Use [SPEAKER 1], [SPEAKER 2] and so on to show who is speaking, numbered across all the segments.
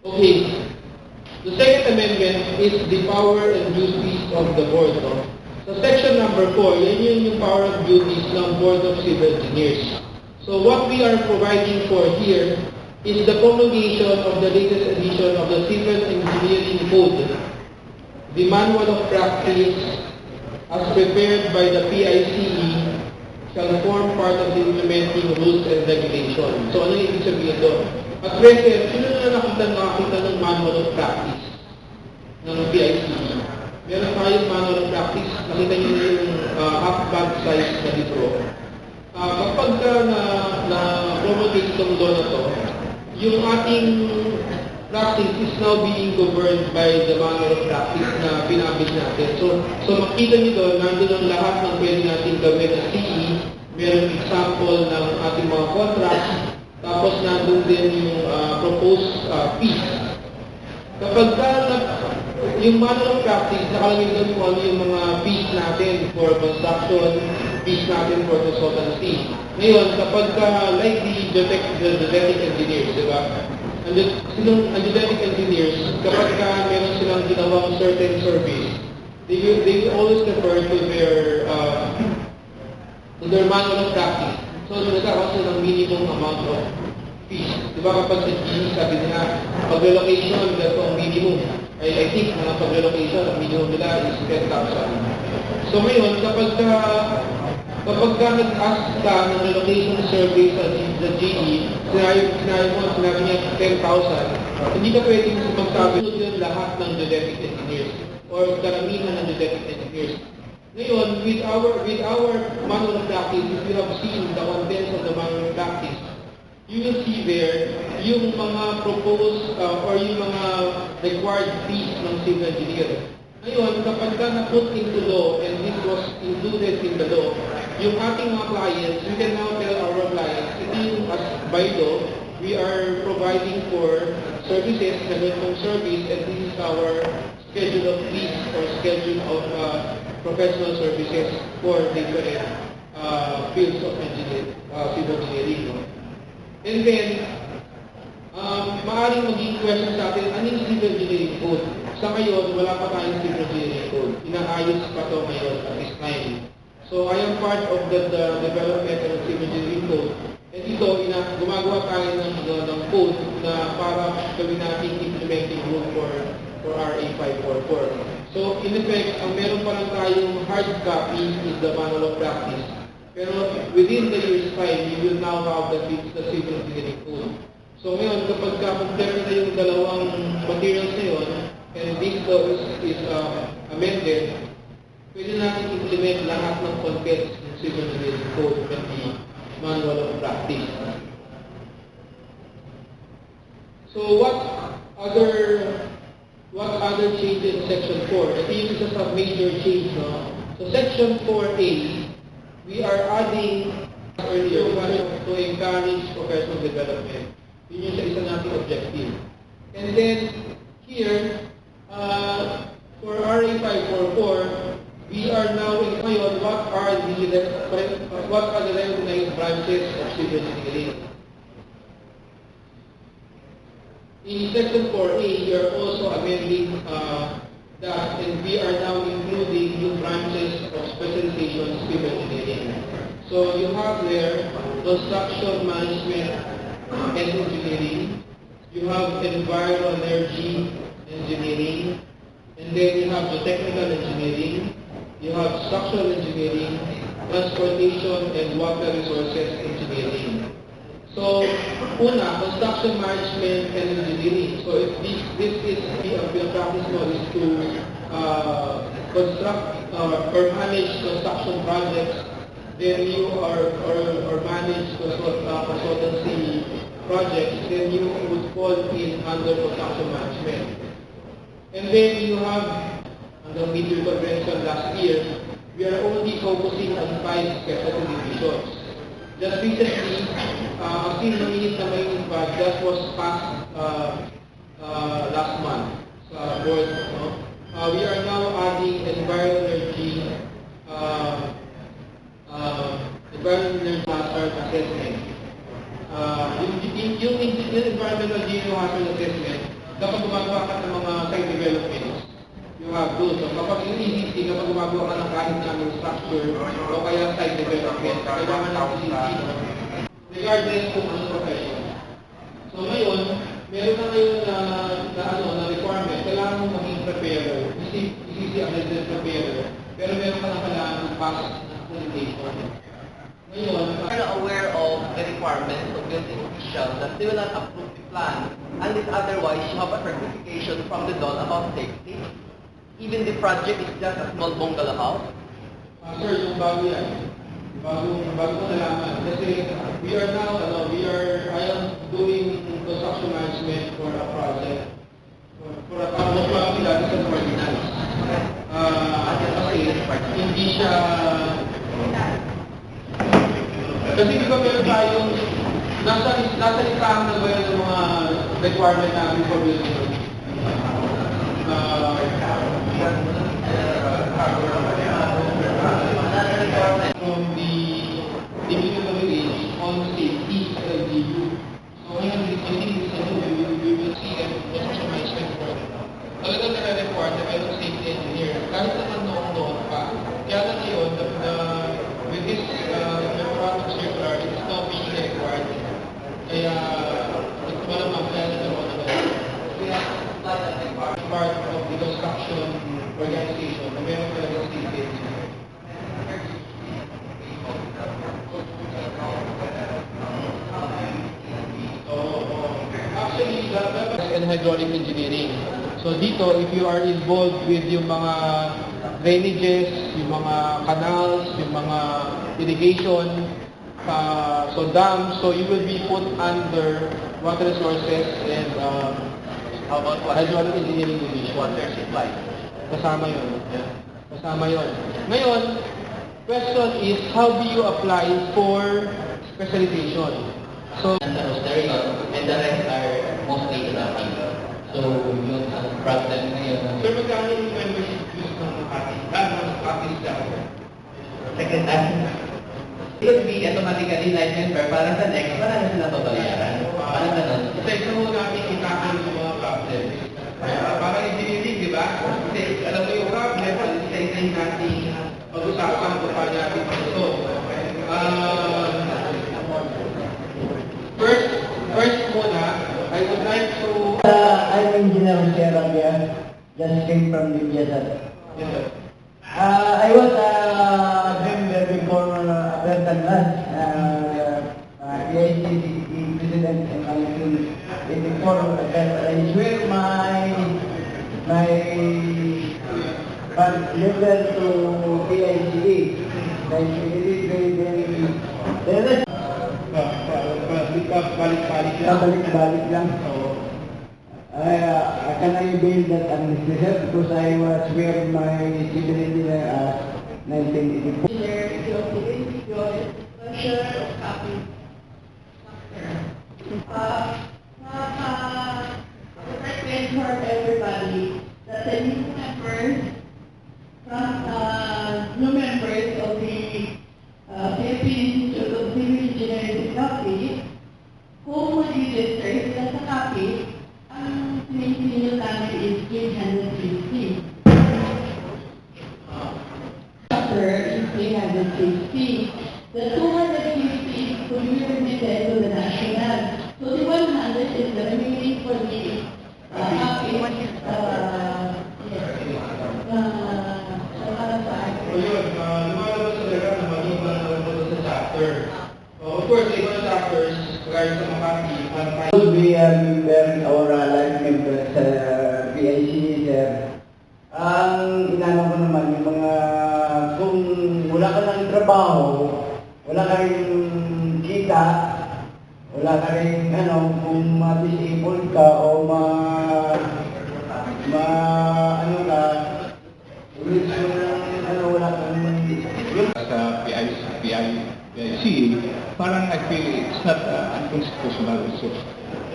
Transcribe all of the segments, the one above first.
[SPEAKER 1] Okay. The second amendment is the power and duties of the board. No? So section number 4, yan yung power and duties ng Board of Civil Engineers. So what we are providing for here is the promulgation of the latest edition of the Civil Engineering Code, the Manual of Practice as prepared by the PICE shall form part of the implementing rules and regulations. So ano yung ibig sabihin doon? At present, sino na nakakita ng Manual of Practice ng PICE? Meron tayong Manual of Practice, nakita niyo yung half-bag size na libro. Kapag na-promulgate itong law na to, yung ating practice is now being governed by the Manual of Practice na pinabit natin. So makita niyo doon, nandun ang lahat ng pwede natin gawin na CE, meron example ng ating mga contracts, tapos nandun din yung proposed fees. Kapag yung Manual of Practice, nakalagay doon kung ano yung mga fees natin for construction, fees natin for consultancy. Ngayon, kapag like the genetic engineers, di ba? Ang genetic engineers, kapag meron silang ginawang certain service, they will always refer to their Manual of Practice. So, nagkakaroon sila ng minimum amount of fees. Di ba kapag sa GE, sabi nila, pag-relocation, ito ang minimum. I think mga pag-relocation, ang minimum nila is 10,000. So ngayon, kapag nag-ask ka ng relocation survey sa GE, sinabi niya 10,000, hindi ka pwedeng magsabi yun lahat ng genetic engineers or karamihan ng genetic engineers. Ngayon, with our Manual of Practice, if you have seen the contents of the Manual of Practice, you will see there yung mga proposed or yung mga required fees ng civil engineer. Ngayon, kapag na-put into law and this was included in the law, yung ating mga clients, we can now tell our clients, ito yung as by law, we are providing for services na ganitong service and this is our schedule of fees or schedule of professional services for different fields of civil engineering. No? And then, maaaring maging question sa atin, ano yung civil engineering code? Sa ngayon, wala pa tayong civil engineering code. Inaayos pa ito ngayon at this time. So, I am part of the development of the civil engineering code. And ito, gumagawa tayo ng code na para gawin natin implementing rule for RA 544. So, in effect, ang meron pa lang tayong hard copy is the Manual of Practice. Pero within the year's time, you will now have the civil engineering code. So ngayon, kapag kompleto na yung dalawang materials na yun, and this law is amended, pwede natin implement lahat ng contents ng civil engineering code and the Manual of Practice. So what other changes in Section 4? Ito yung isa sa major change, no? So Section 4A, we are adding earlier to encourage professional development. Yun yung sa isa nating objective. And then here, for RA 544, we are now in ngayon, what are the recognized branches of civil engineering? In Section 4A, we are also amending that, and we are now including new branches of specialization in civil engineering. So you have there construction management and engineering, you have environmental energy engineering, and then you have the technical engineering, you have structural engineering, transportation and water resources engineering. So, una, construction management and engineering. So, if this is the practice law is to construct or manage construction projects, then you or manage consultancy projects, then you would fall in under construction management. And then you have, under Meteor Convention last year, we are only focusing on 5 specialty divisions. Just recently, ang sinamingit na may impact, that was passed last month sa board. No? We are now adding environmental energy hazard assessment. Yung environmental geohazard assessment, kapag gumagawa ka ng mga site developments, you have those. So, kapag yung ECC, kapag gumagawa ka ng kahit na anong structure o kaya site development, kailangan ng ECC regardless kung ano profession. So ngayon, meron na ngayon na requirement, kailangan mo maging preparer, ECC accredited preparer, pero meron ka na kailangan ng pass na accreditation. Ngayon,
[SPEAKER 2] are aware of the requirements of building officials that they will not approve the plan unless otherwise you have a certification from the DOL about safety. Even the project is just a small bungalow house.
[SPEAKER 1] Sir, yung bago yan. Bago ko nalaman. Kasi I am doing construction management for a project. For a project dati sa ordinance. Kasi hindi siya... Kasi di ba meron tayong... Nasa listahan na ba yan ng mga requirement namin for building? From the DPWH on safety LGU. So ngayon, I think this we will see and construction management for talagang nare-require na mayroong safety engineer. Kahit naman noon pa. Kaya na ngayon, with this memorandum circular, it is now being required. Kaya, malamang kaya nagkaroon na ngayon. Kaya, part of the construction organization na meron talagang safety engineer. And hydraulic engineering. So dito, if you are involved with yung mga drainages, yung mga canals, yung mga irrigation, so dams, so you will be put under water resources and
[SPEAKER 2] How about
[SPEAKER 1] hydraulic engineering division.
[SPEAKER 2] water supply?
[SPEAKER 1] Kasama yun. Kasama yun. Ngayon, question is, how do you apply for specialization? So,
[SPEAKER 2] And the and the rest are mostly Latin. So, yun ang problem ngayon.
[SPEAKER 1] sir, magkano yung membership fees ng Makati? Ng Makati staff?
[SPEAKER 2] Secretary. It would be automatically life member para sa next, wala na sila babayaran. Parang ganun.
[SPEAKER 1] Kasi ito mo natin itakal yung mga problem. Parang engineering, di ba? Kasi alam mo yung problem, isa-isahin natin pag-usapan kung paano natin ito. First muna, I would like to...
[SPEAKER 3] I'm Engineer Jose Arabia, just came from Libya.
[SPEAKER 1] Yes, sir.
[SPEAKER 3] I was a member before Bertangas, PIC President in 1984. I swear my letter to PICE. Balik-balik lang. Can I build that anesthesia because I was wearing my civil engineer as 1984.
[SPEAKER 4] Inform everybody that the new members new members of the Philippine Institute of Civil Engineering Technology, kung mag-register sila sa CAPI, ang sinisinyo namin is 350. Chapter is 350. The 250 is to be remitted to the national. So the 100 is the remaining for the CAPI.
[SPEAKER 1] So yun, lumalabas talaga na magiging lumalabas sa chapter. Of course, iba na chapters, kagaya sa Makati,
[SPEAKER 3] Should be a member or a life member sa PIC, sir. Ang inano ko naman, yung mga, kung wala ka ng trabaho, wala ka rin kita, wala ka rin, kung ma-disable ka o ano ka, wala kang
[SPEAKER 5] sa PIC, parang I feel it's not unconstitutional also.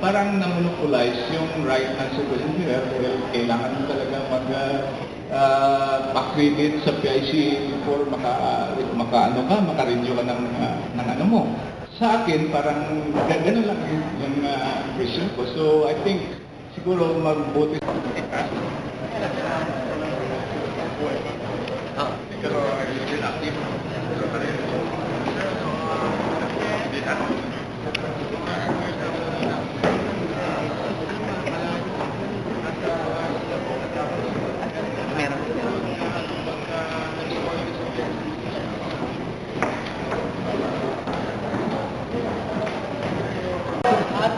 [SPEAKER 5] Parang namonopolize yung right ng civil engineer dahil kailangan mo talaga mag-accredit sa PIC before maka-renew ka ng ano mo. Sa akin, parang gano'n lang yung impression ko. So I think siguro magbuti pero still active.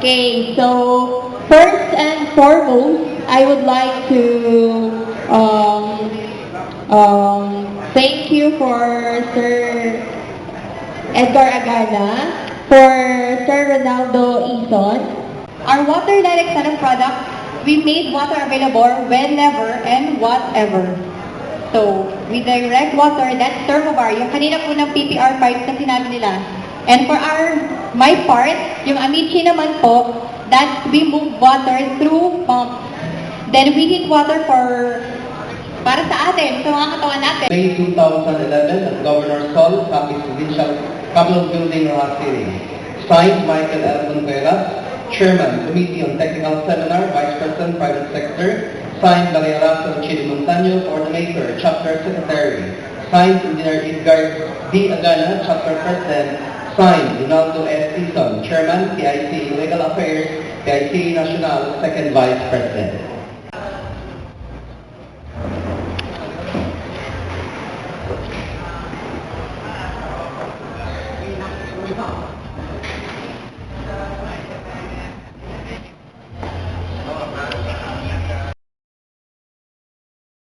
[SPEAKER 4] Okay, so first and foremost, I would like to thank you for Sir Edgar Agana, for Sir Ronaldo Ison. Our water direct set of products, we made water available whenever and whatever. So, we direct water, that's thermobar. Yung kanina po ng PPR pipes na sinabi nila. And for my part, yung Amici naman po, that we move water through pump. Then we heat water para sa atin, sa mga katawan natin.
[SPEAKER 2] May 2011 at Governor's Hall, Capiz Provincial Capitol Building, Rojas City. Signed, Michael L. Converas, Chairman, Committee on Technical Seminar, Vice President, Private Sector. Signed, Maria Razo Chili Montaño, Coordinator, Chapter Secretary. Signed, Engineer Edgar D. Agana, Chapter President. Signed, Ronaldo S. Ison, Chairman, PIC Legal Affairs, PIC National, Second Vice President.